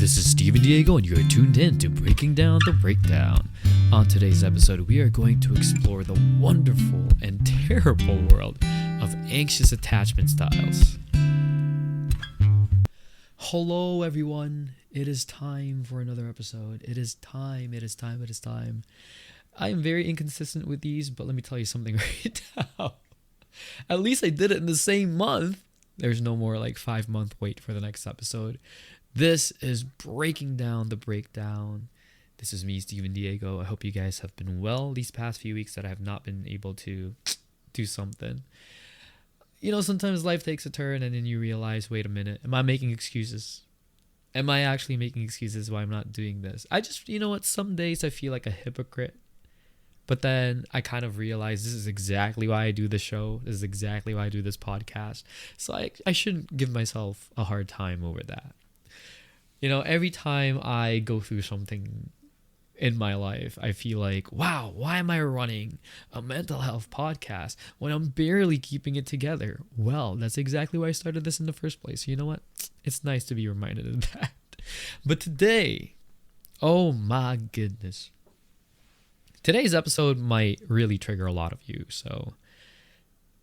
This is Steven Diego, and you're tuned in to Breaking Down the Breakdown. On today's episode, we are going to explore the wonderful and terrible world of anxious attachment styles. Hello, everyone. It is time for another episode. It is time. I am very inconsistent with these, but let me tell you something right now. At least I did it in the same month. There's no more 5-month wait for the next episode. This is Breaking Down the Breakdown. This is me, Steven Diego. I hope you guys have been well these past few weeks that I have not been able to do something. You know, sometimes life takes a turn and then you realize, wait a minute, am I making excuses? Am I actually making excuses why I'm not doing this? Some days I feel like a hypocrite. But then I kind of realize this is exactly why I do the show. This is exactly why I do this podcast. So I shouldn't give myself a hard time over that. You know, every time I go through something in my life, I feel like, wow, why am I running a mental health podcast when I'm barely keeping it together? Well, that's exactly why I started this in the first place. You know what? It's nice to be reminded of that. But today, oh my goodness. Today's episode might really trigger a lot of you, so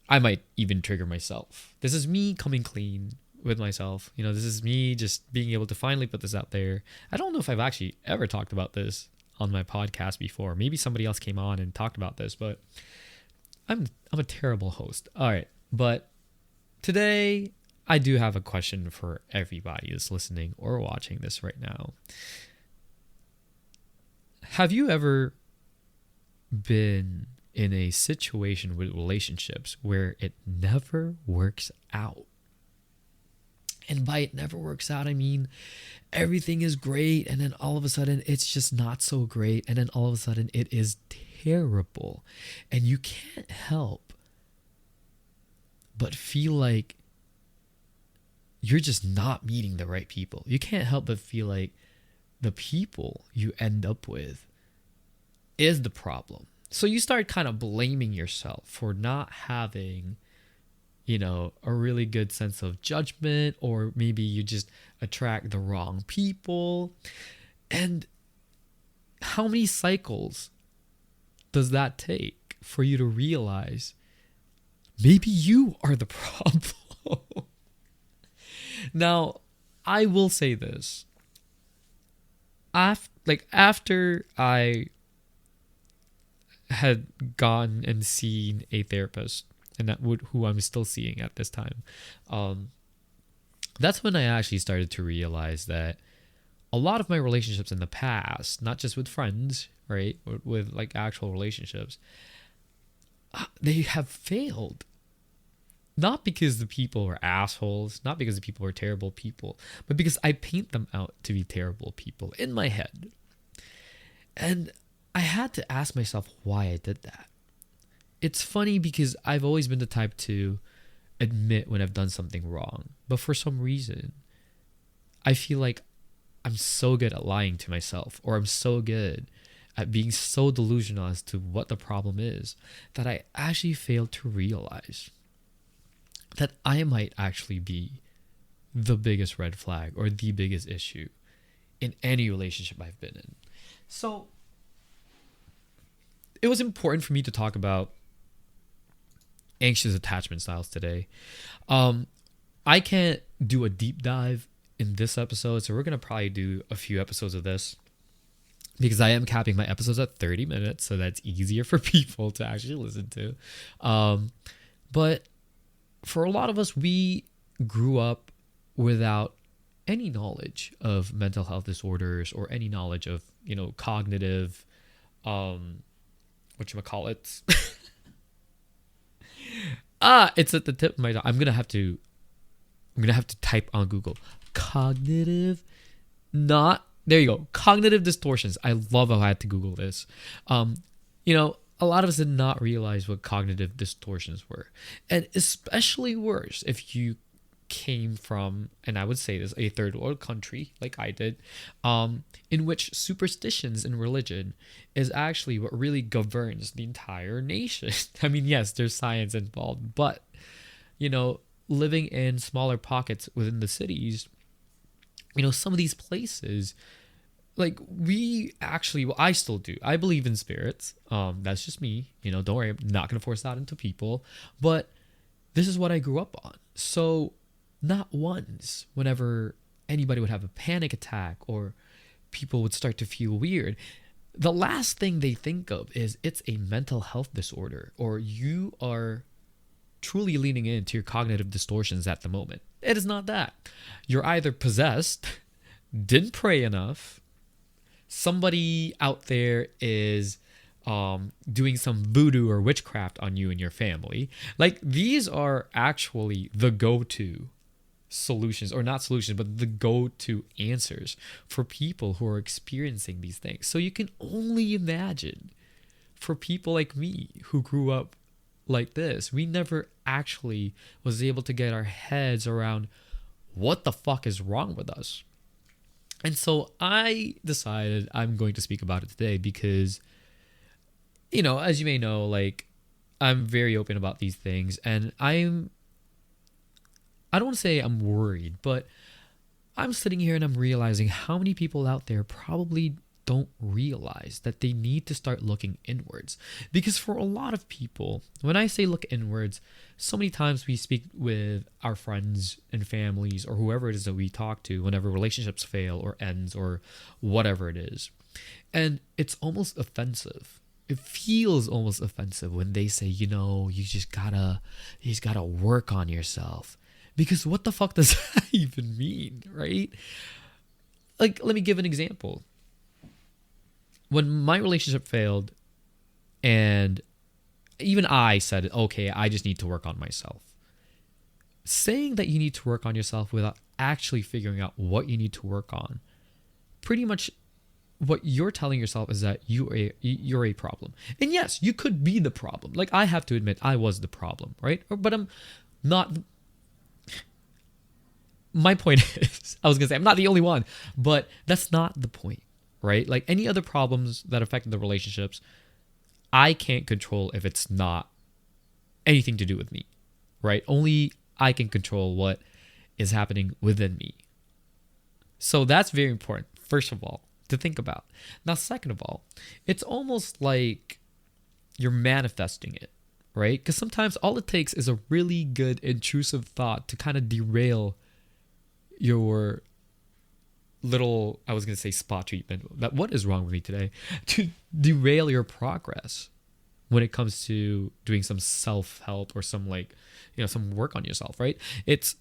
I might even trigger myself. This is me coming clean with myself. You know, this is me just being able to finally put this out there. I don't know if I've actually ever talked about this on my podcast before. Maybe somebody else came on and talked about this, but I'm a terrible host. All right, but today I do have a question for everybody that's listening or watching this right now. Have you ever been in a situation with relationships where it never works out? And by it never works out, I mean everything is great and then all of a sudden it's just not so great, and then all of a sudden it is terrible, and you can't help but feel like you're just not meeting the right people. You can't help but feel like the people you end up with is the problem. So you start kind of blaming yourself for not having, a really good sense of judgment, or maybe you just attract the wrong people. And how many cycles does that take for you to realize maybe you are the problem? Now, I will say this. After I had gone and seen a therapist, and who I'm still seeing at this time, that's when I actually started to realize that a lot of my relationships in the past, not just with friends, right, with actual relationships, they have failed. Not because the people were assholes, not because the people were terrible people, but because I paint them out to be terrible people in my head. And I had to ask myself why I did that. It's funny because I've always been the type to admit when I've done something wrong. But for some reason, I feel like I'm so good at lying to myself, or I'm so good at being so delusional as to what the problem is, that I actually failed to realize that I might actually be the biggest red flag or the biggest issue in any relationship I've been in. So it was important for me to talk about anxious attachment styles today. I can't do a deep dive in this episode, so we're going to probably do a few episodes of this, because I am capping my episodes at 30 minutes, so that's easier for people to actually listen to. But for a lot of us, we grew up without any knowledge of mental health disorders or any knowledge of, cognitive, whatchamacallit. It's at the tip of my tongue. I'm gonna have to type on Google. Cognitive distortions. I love how I had to Google this. A lot of us did not realize what cognitive distortions were. And especially worse if you came from, and I would say this, a third world country like I did, in which superstitions and religion is actually what really governs the entire nation. I mean, yes, there's science involved, but living in smaller pockets within the cities some of these places, like we actually, well, I still do. I believe in spirits. That's just me. Don't worry. I'm not going to force that into people. But this is what I grew up on. So not once, whenever anybody would have a panic attack or people would start to feel weird, the last thing they think of is it's a mental health disorder or you are truly leaning into your cognitive distortions at the moment. It is not that. You're either possessed, didn't pray enough, somebody out there is doing some voodoo or witchcraft on you and your family. Like, these are actually the go-to solutions, or not solutions, but the go-to answers for people who are experiencing these things. So you can only imagine for people like me who grew up like this, we never actually was able to get our heads around what the fuck is wrong with us. And so I decided I'm going to speak about it today because, as you may know, like, I'm very open about these things, and I don't want to say I'm worried, but I'm sitting here and I'm realizing how many people out there probably don't realize that they need to start looking inwards. Because for a lot of people, when I say look inwards, so many times we speak with our friends and families or whoever it is that we talk to whenever relationships fail or ends or whatever it is. And it's almost offensive. It feels almost offensive when they say, you just gotta work on yourself. Because what the fuck does that even mean, right? Like, let me give an example. When my relationship failed, and even I said, okay, I just need to work on myself. Saying that you need to work on yourself without actually figuring out what you need to work on, pretty much what you're telling yourself is that you're a problem. And yes, you could be the problem. Like, I have to admit, I was the problem, right? But I'm not. My point is, I was going to say, I'm not the only one, but that's not the point, right? Like, any other problems that affect the relationships, I can't control if it's not anything to do with me, right? Only I can control what is happening within me. So that's very important, first of all, to think about. Now, second of all, it's almost like you're manifesting it, right? Because sometimes all it takes is a really good intrusive thought to kind of derail your little, I was going to say spot treatment, but what is wrong with me today? To derail your progress when it comes to doing some self-help or some some work on yourself, right? It's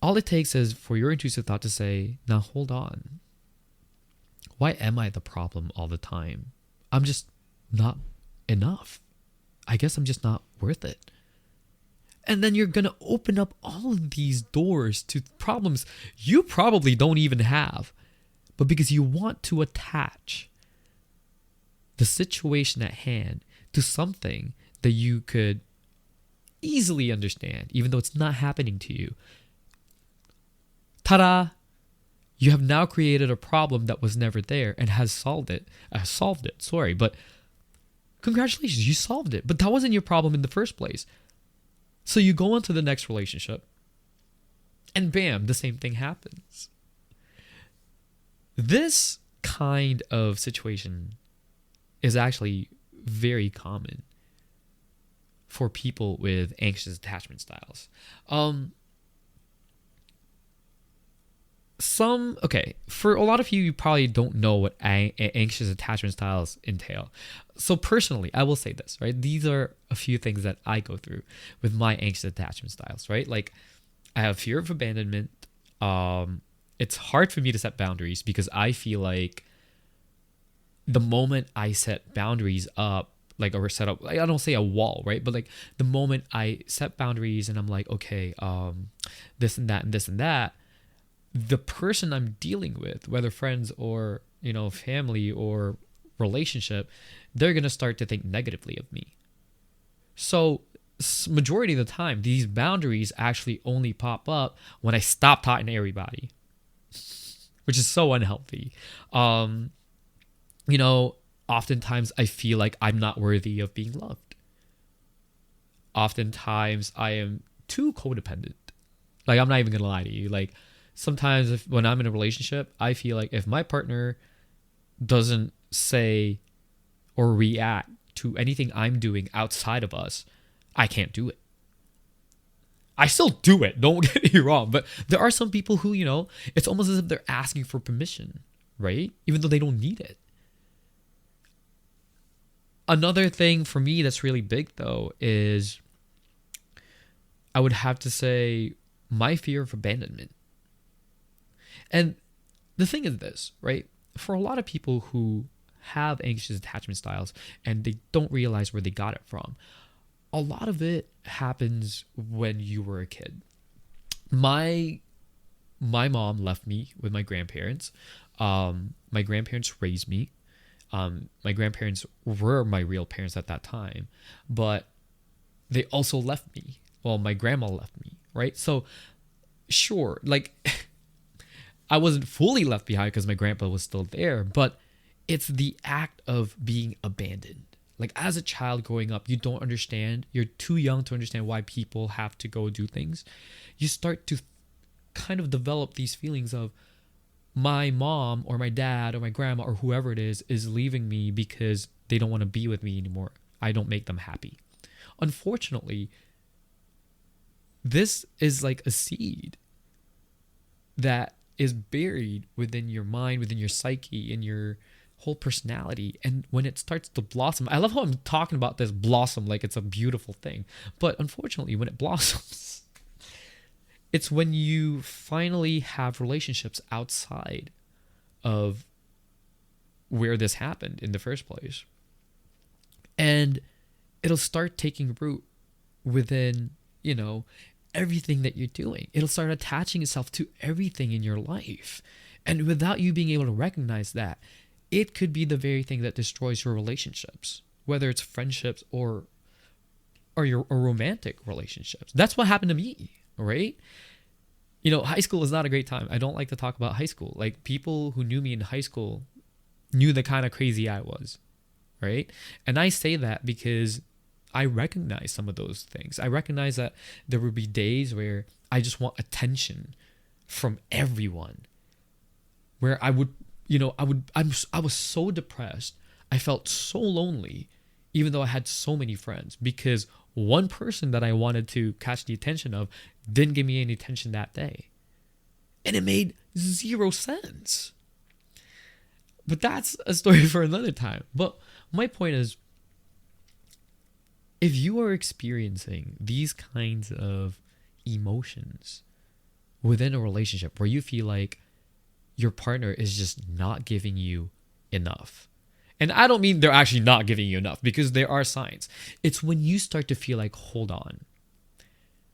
all it takes is for your intrusive thought to say, now hold on. Why am I the problem all the time? I'm just not enough. I guess I'm just not worth it. And then you're going to open up all of these doors to problems you probably don't even have. But because you want to attach the situation at hand to something that you could easily understand, even though it's not happening to you. Ta-da! You have now created a problem that was never there and has solved it. But congratulations, you solved it. But that wasn't your problem in the first place. So you go on to the next relationship, and bam, the same thing happens. This kind of situation is actually very common for people with anxious attachment styles. For a lot of you probably don't know what anxious attachment styles entail. So personally, I will say this, right? These are a few things that I go through with my anxious attachment styles, right? Like, I have fear of abandonment. It's hard for me to set boundaries because I feel like the moment I set boundaries up, or set up, I don't say a wall, right? But like the moment I set boundaries and I'm like, okay, this and that and this and that, the person I'm dealing with, whether friends or, family or relationship, they're going to start to think negatively of me. So majority of the time, these boundaries actually only pop up when I stop talking to everybody, which is so unhealthy. Oftentimes I feel like I'm not worthy of being loved. Oftentimes I am too codependent. Like, I'm not even going to lie to you. Like, sometimes when I'm in a relationship, I feel like if my partner doesn't say or react to anything I'm doing outside of us, I can't do it. I still do it, don't get me wrong, but there are some people who, it's almost as if they're asking for permission, right? Even though they don't need it. Another thing for me that's really big, though, is I would have to say my fear of abandonment. And the thing is this, right? For a lot of people who have anxious attachment styles and they don't realize where they got it from, a lot of it happens when you were a kid. My mom left me with my grandparents. My grandparents raised me. My grandparents were my real parents at that time, but they also left me. Well, my grandma left me, right? So sure, like I wasn't fully left behind because my grandpa was still there, but it's the act of being abandoned. Like as a child growing up, you don't understand. You're too young to understand why people have to go do things. You start to kind of develop these feelings of my mom or my dad or my grandma or whoever it is leaving me because they don't want to be with me anymore. I don't make them happy. Unfortunately, this is like a seed that is buried within your mind, within your psyche, in your whole personality. And when it starts to blossom, I love how I'm talking about this blossom like it's a beautiful thing. But unfortunately, when it blossoms, it's when you finally have relationships outside of where this happened in the first place. And it'll start taking root within, everything that you're doing. It'll start attaching itself to everything in your life. And without you being able to recognize that, it could be the very thing that destroys your relationships, whether it's friendships or your or romantic relationships. That's what happened to me, right? High school is not a great time. I don't like to talk about high school. Like people who knew me in high school knew the kind of crazy I was, right? And I say that because I recognize some of those things. I recognize that there would be days where I just want attention from everyone, where I was so depressed. I felt so lonely, even though I had so many friends, because one person that I wanted to catch the attention of didn't give me any attention that day. And it made zero sense. But that's a story for another time. But my point is, if you are experiencing these kinds of emotions within a relationship where you feel like your partner is just not giving you enough, and I don't mean they're actually not giving you enough, because there are signs. It's when you start to feel like, hold on,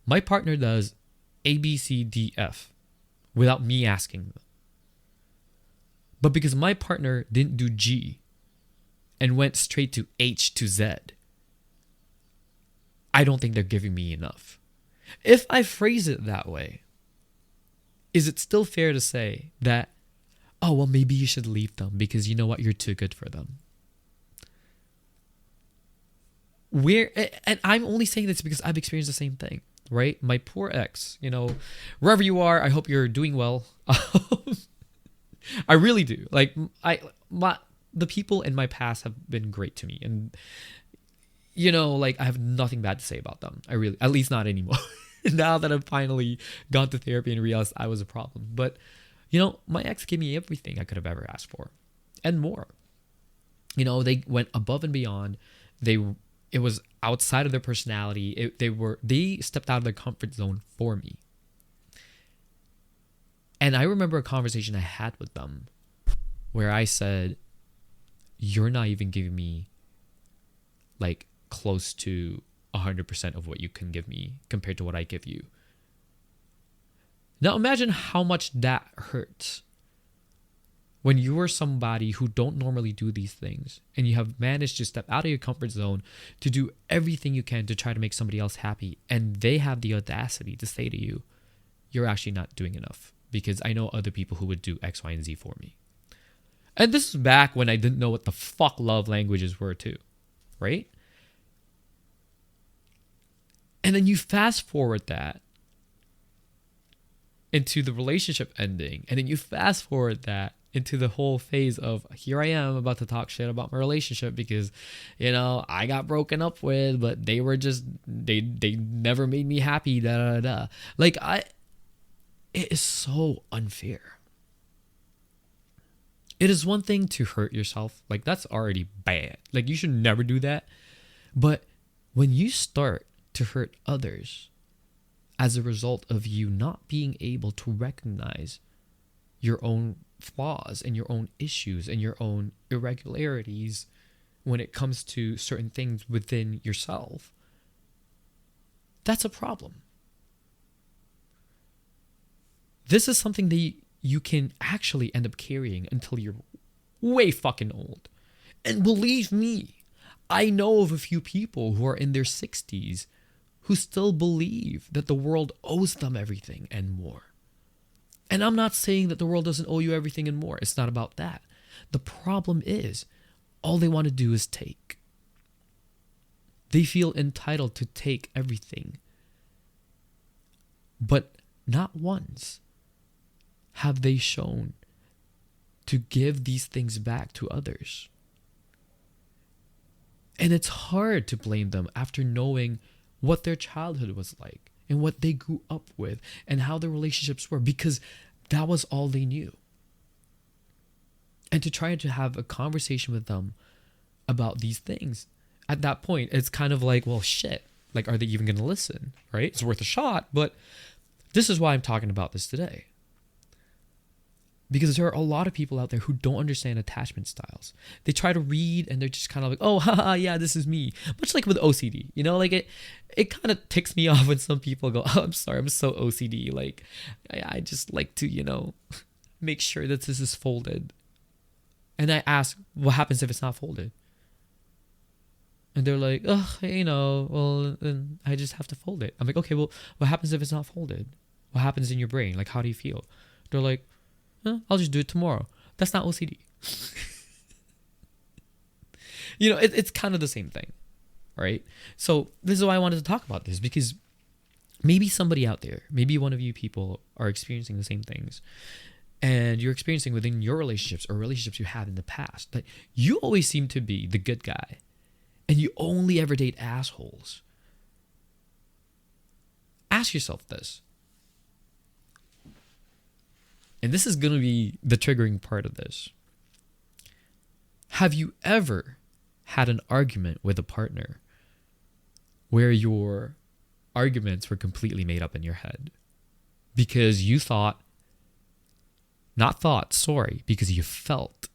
my partner does A, B, C, D, F without me asking them. But because my partner didn't do G and went straight to H to Z, I don't think they're giving me enough. If I phrase it that way, is it still fair to say that, oh, well, maybe you should leave them because you know what, you're too good for them? And I'm only saying this because I've experienced the same thing, right? My poor ex, wherever you are, I hope you're doing well. I really do. Like the people in my past have been great to me, and I have nothing bad to say about them. At least not anymore. Now that I've finally gone to therapy and realized I was a problem. But, my ex gave me everything I could have ever asked for and more. They went above and beyond. It was outside of their personality. They stepped out of their comfort zone for me. And I remember a conversation I had with them where I said, you're not even giving me like close to 100% of what you can give me compared to what I give you. Now imagine how much that hurts when you are somebody who don't normally do these things and you have managed to step out of your comfort zone to do everything you can to try to make somebody else happy, and they have the audacity to say to you, you're actually not doing enough because I know other people who would do X, Y, and Z for me. And this is back when I didn't know what the fuck love languages were too, right? And then you fast forward that into the relationship ending, and then you fast forward that into the whole phase of here I am about to talk shit about my relationship because, I got broken up with, but they were just they never made me happy. Da da da. Like it is so unfair. It is one thing to hurt yourself, like that's already bad. Like you should never do that. But when you start to hurt others as a result of you not being able to recognize your own flaws and your own issues and your own irregularities when it comes to certain things within yourself, that's a problem. This is something that you can actually end up carrying until you're way fucking old. And believe me, I know of a few people who are in their 60s who still believe that the world owes them everything and more. And I'm not saying that the world doesn't owe you everything and more. It's not about that. The problem is, all they want to do is take. They feel entitled to take everything. But not once have they shown to give these things back to others. And it's hard to blame them after knowing what their childhood was like and what they grew up with and how their relationships were, because that was all they knew. And to try to have a conversation with them about these things, at that point, it's kind of like, well, shit. Like, are they even going to listen, right? It's worth a shot, but this is why I'm talking about this today. Because there are a lot of people out there who don't understand attachment styles. They try to read and they're just kind of like, oh, haha, yeah, this is me. Much like with OCD, like it kind of ticks me off when some people go, oh, I'm sorry, I'm so OCD. Like, I just like to, make sure that this is folded. And I ask, what happens if it's not folded? And they're like, oh, well, then I just have to fold it. I'm like, okay, well, what happens if it's not folded? What happens in your brain? Like, how do you feel? They're like, I'll just do it tomorrow. That's not OCD. It's kind of the same thing, right? So this is why I wanted to talk about this, because maybe somebody out there, maybe one of you people are experiencing the same things, and you're experiencing within your relationships or relationships you had in the past that you always seem to be the good guy and you only ever date assholes. Ask yourself this. And this is going to be the triggering part of this. Have you ever had an argument with a partner where your arguments were completely made up in your head? Because you because you felt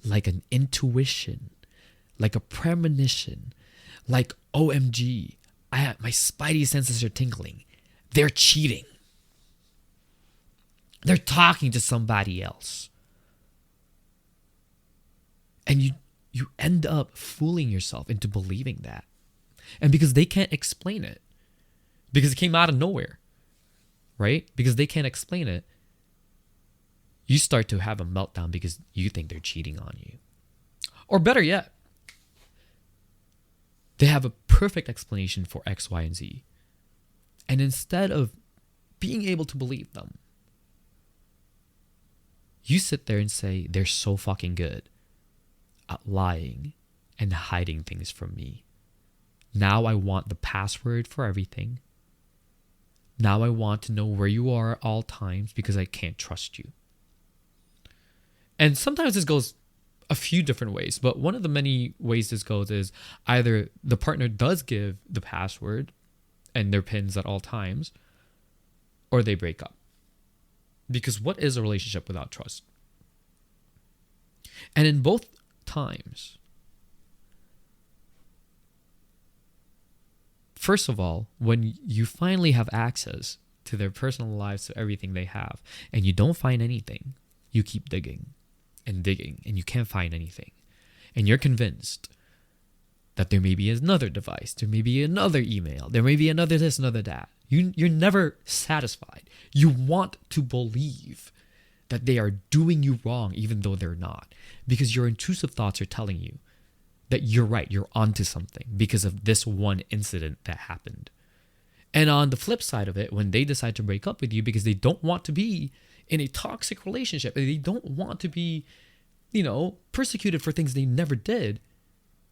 like an intuition, like a premonition, like OMG, my spidey senses are tingling. They're cheating. They're talking to somebody else. And you end up fooling yourself into believing that. And because they can't explain it, because it came out of nowhere, right? Because they can't explain it, you start to have a meltdown because you think they're cheating on you. Or better yet, they have a perfect explanation for X, Y, and Z. And instead of being able to believe them, you sit there and say, they're so fucking good at lying and hiding things from me. Now I want the password for everything. Now I want to know where you are at all times because I can't trust you. And sometimes this goes a few different ways, but one of the many ways this goes is either the partner does give the password and their pins at all times, or they break up. Because what is a relationship without trust? And in both times, first of all, when you finally have access to their personal lives, to everything they have, and you don't find anything, you keep digging and digging, and you can't find anything. And you're convinced that there may be another device, there may be another email, there may be another this, another that. You're never satisfied. You want to believe that they are doing you wrong even though they're not. Because your intrusive thoughts are telling you that you're right, you're onto something because of this one incident that happened. And on the flip side of it, when they decide to break up with you because they don't want to be in a toxic relationship, they don't want to be, persecuted for things they never did,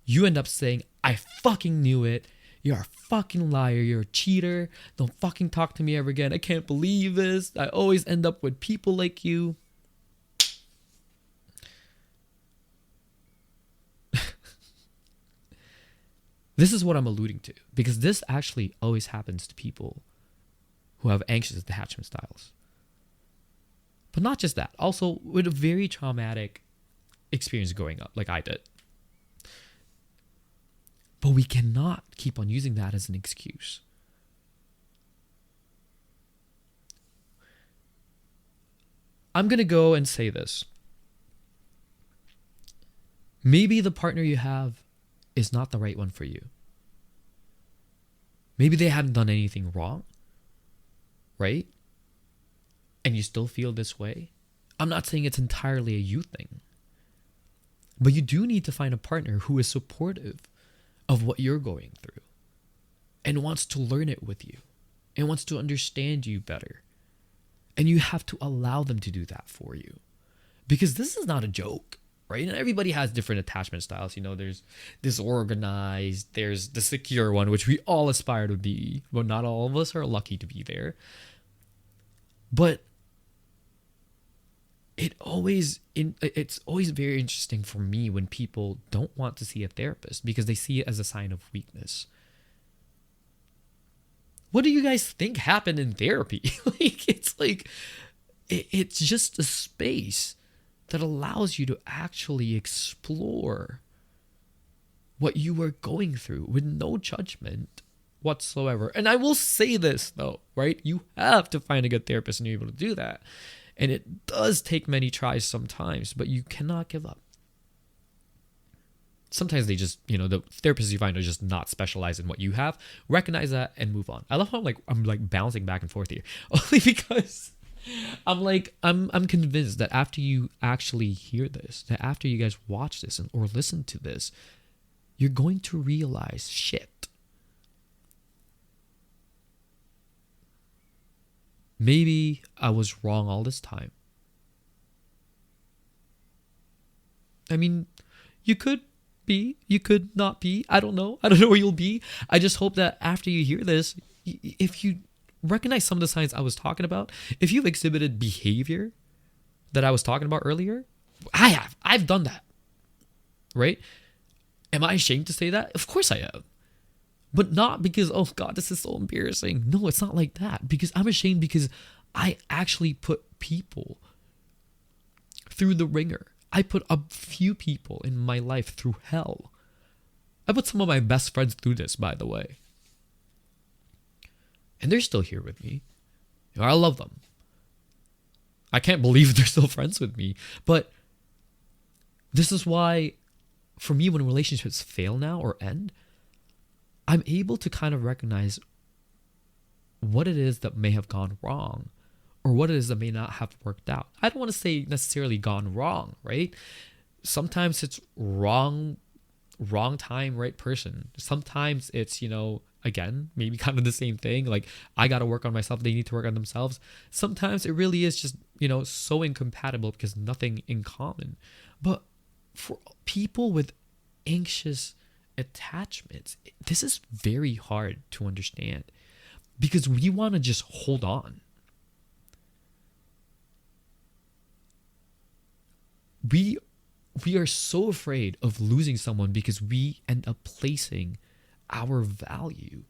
you end up saying, I fucking knew it. You're a fucking liar. You're a cheater. Don't fucking talk to me ever again. I can't believe this. I always end up with people like you. This is what I'm alluding to, because this actually always happens to people who have anxious attachment styles. But not just that, also with a very traumatic experience growing up, like I did. But we cannot keep on using that as an excuse. I'm going to go and say this. Maybe the partner you have is not the right one for you. Maybe they haven't done anything wrong, right? And you still feel this way. I'm not saying it's entirely a you thing, but you do need to find a partner who is supportive of what you're going through and wants to learn it with you and wants to understand you better. And you have to allow them to do that for you, because this is not a joke. Right? And everybody has different attachment styles. There's disorganized, there's the secure one, which we all aspire to be, but not all of us are lucky to be there. But it's always very interesting for me when people don't want to see a therapist because they see it as a sign of weakness. What do you guys think happened in therapy? It's just a space that allows you to actually explore what you were going through with no judgment whatsoever. And I will say this though, right? You have to find a good therapist and you're able to do that. And it does take many tries sometimes, but you cannot give up. Sometimes they just, the therapists you find are just not specialized in what you have. Recognize that and move on. I love how I'm bouncing back and forth here, only because I'm convinced that after you actually hear this, that after you guys watch this or listen to this, you're going to realize, shit, maybe I was wrong all this time. I mean, you could be, you could not be. I don't know where you'll be. I just hope that after you hear this, if you recognize some of the signs I was talking about, if you've exhibited behavior that I was talking about earlier, I've done that, right? Am I ashamed to say that? Of course I have. But not because, oh God, this is so embarrassing. No, it's not like that. Because I'm ashamed because I actually put people through the ringer. I put a few people in my life through hell. I put some of my best friends through this, by the way. And they're still here with me. I love them. I can't believe they're still friends with me. But this is why, for me, when relationships fail now or end, I'm able to kind of recognize what it is that may have gone wrong or what it is that may not have worked out. I don't want to say necessarily gone wrong, right? Sometimes it's wrong time, right person. Sometimes it's, again, maybe kind of the same thing. Like, I got to work on myself. They need to work on themselves. Sometimes it really is just, so incompatible because nothing in common. But for people with anxious attachments, this is very hard to understand because we want to just hold on. We are so afraid of losing someone because we end up placing our value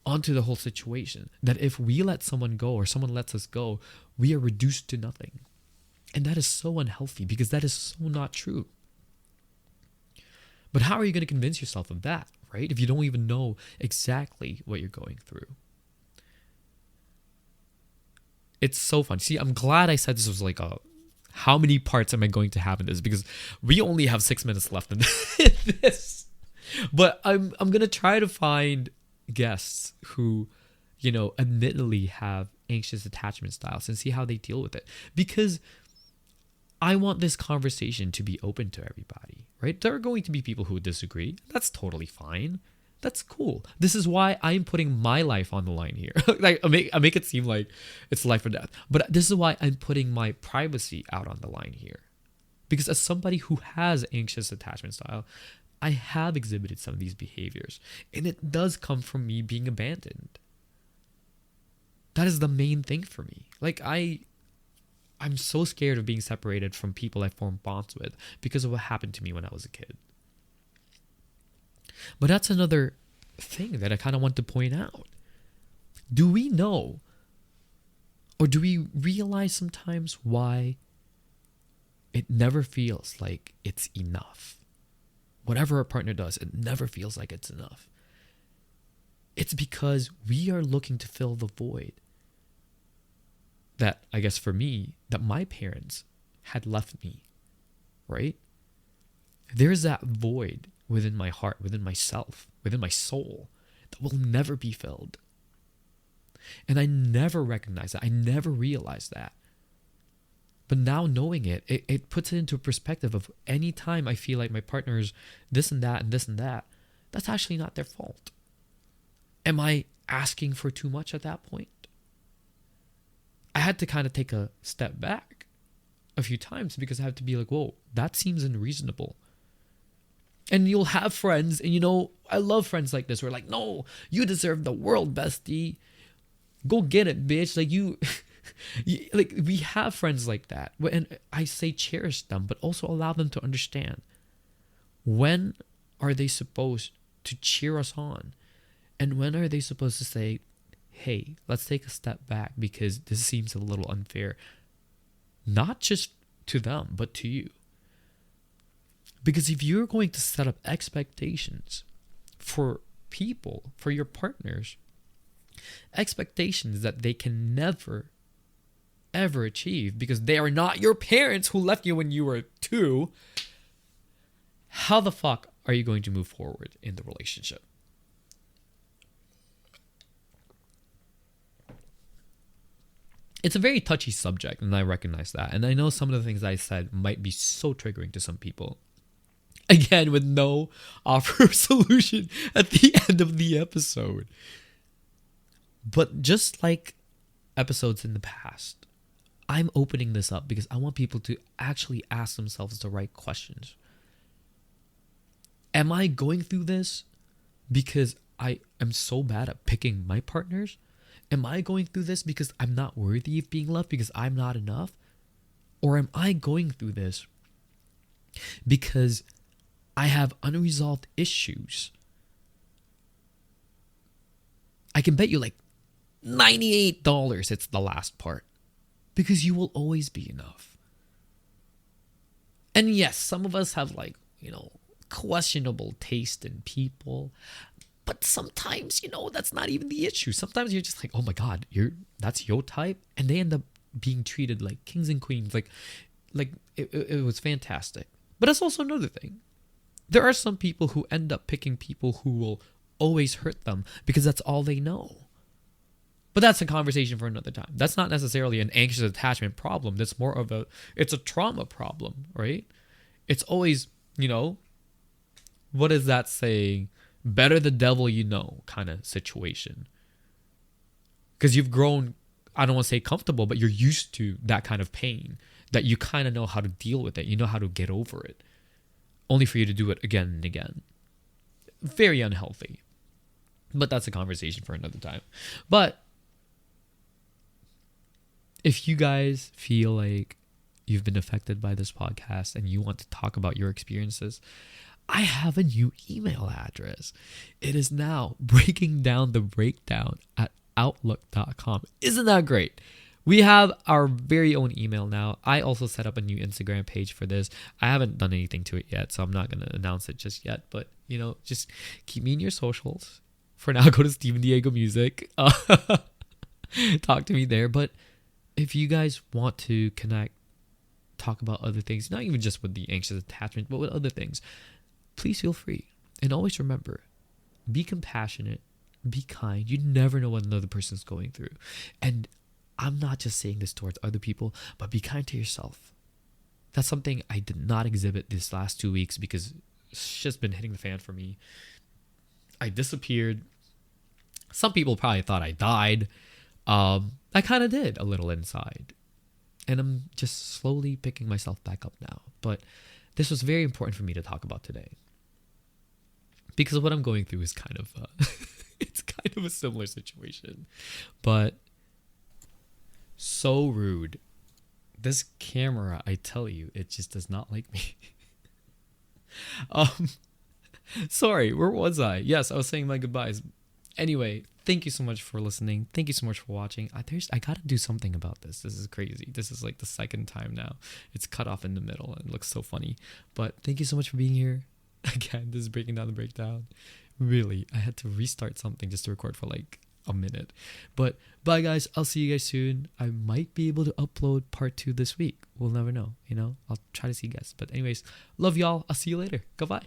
onto the whole situation, that if we let someone go or someone lets us go, we are reduced to nothing. And that is so unhealthy because that is so not true. But how are you going to convince yourself of that, right? If you don't even know exactly what you're going through. It's so fun. See, I'm glad I said this was like how many parts am I going to have in this? Because we only have 6 minutes left in this. But I'm going to try to find guests who, admittedly have anxious attachment styles and see how they deal with it. Because I want this conversation to be open to everybody, right? There are going to be people who disagree. That's totally fine. That's cool. This is why I'm putting my life on the line here. Like I make it seem like it's life or death. But this is why I'm putting my privacy out on the line here. Because as somebody who has anxious attachment style, I have exhibited some of these behaviors. And it does come from me being abandoned. That is the main thing for me. Like I'm so scared of being separated from people I formed bonds with because of what happened to me when I was a kid. But that's another thing that I kind of want to point out. Do we know, or do we realize sometimes why it never feels like it's enough? Whatever our partner does, it never feels like it's enough. It's because we are looking to fill the void that, I guess for me, that my parents had left me, right? There's that void within my heart, within myself, within my soul that will never be filled. And I never recognized that. I never realized that. But now knowing it puts it into perspective of any time I feel like my partner's this and that and this and that, that's actually not their fault. Am I asking for too much at that point? I had to kind of take a step back a few times because I had to be like, whoa, that seems unreasonable. And you'll have friends, and I love friends like this. We're like, no, you deserve the world, bestie. Go get it, bitch. Like like we have friends like that. And I say cherish them, but also allow them to understand. When are they supposed to cheer us on? And when are they supposed to say, hey, let's take a step back because this seems a little unfair. Not just to them, but to you. Because if you're going to set up expectations for people, for your partners, expectations that they can never, ever achieve because they are not your parents who left you when you were 2, how the fuck are you going to move forward in the relationship? It's a very touchy subject, and I recognize that. And I know some of the things I said might be so triggering to some people. Again, with no offer of solution at the end of the episode. But just like episodes in the past, I'm opening this up because I want people to actually ask themselves the right questions. Am I going through this because I am so bad at picking my partners? Am I going through this because I'm not worthy of being loved because I'm not enough? Or am I going through this because I have unresolved issues? I can bet you like $98 it's the last part. Because you will always be enough. And yes, some of us have questionable taste in people. But sometimes, that's not even the issue. Sometimes you're just like, oh my God, that's your type. And they end up being treated like kings and queens. Like it was fantastic. But that's also another thing. There are some people who end up picking people who will always hurt them because that's all they know. But that's a conversation for another time. That's not necessarily an anxious attachment problem. That's more of it's a trauma problem, right? It's always, what is that saying? Better the devil you know kind of situation. Because you've grown, I don't want to say comfortable, but you're used to that kind of pain, that you kind of know how to deal with it. You know how to get over it. Only for you to do it again and again. Very unhealthy. But that's a conversation for another time. But if you guys feel like you've been affected by this podcast and you want to talk about your experiences, I have a new email address. It is now breakingdownthebreakdown@outlook.com. Isn't that great? We have our very own email now. I also set up a new Instagram page for this. I haven't done anything to it yet, so I'm not going to announce it just yet. But, just keep me in your socials. For now, go to Steven Diego Music. Talk to me there. But if you guys want to connect, talk about other things, not even just with the anxious attachment, but with other things, please feel free. And always remember, be compassionate, be kind. You never know what another person's going through. And I'm not just saying this towards other people, but be kind to yourself. That's something I did not exhibit this last 2 weeks because it's just been hitting the fan for me. I disappeared. Some people probably thought I died. I kind of did a little inside. And I'm just slowly picking myself back up now. But this was very important for me to talk about today. Because what I'm going through is kind of, it's kind of a similar situation. But so rude. This camera, I tell you, it just does not like me. Sorry, where was I? Yes, I was saying my goodbyes. Anyway, thank you so much for listening. Thank you so much for watching. I gotta do something about this. This is crazy. This is like the second time now. It's cut off in the middle and it looks so funny. But thank you so much for being here. Again, this is breaking down the breakdown. Really, I had to restart something just to record for like a minute. But bye guys, I'll see you guys soon. I might be able to upload part 2 this week. We'll never know, I'll try to see you guys. But anyways, love y'all. I'll see you later. Goodbye.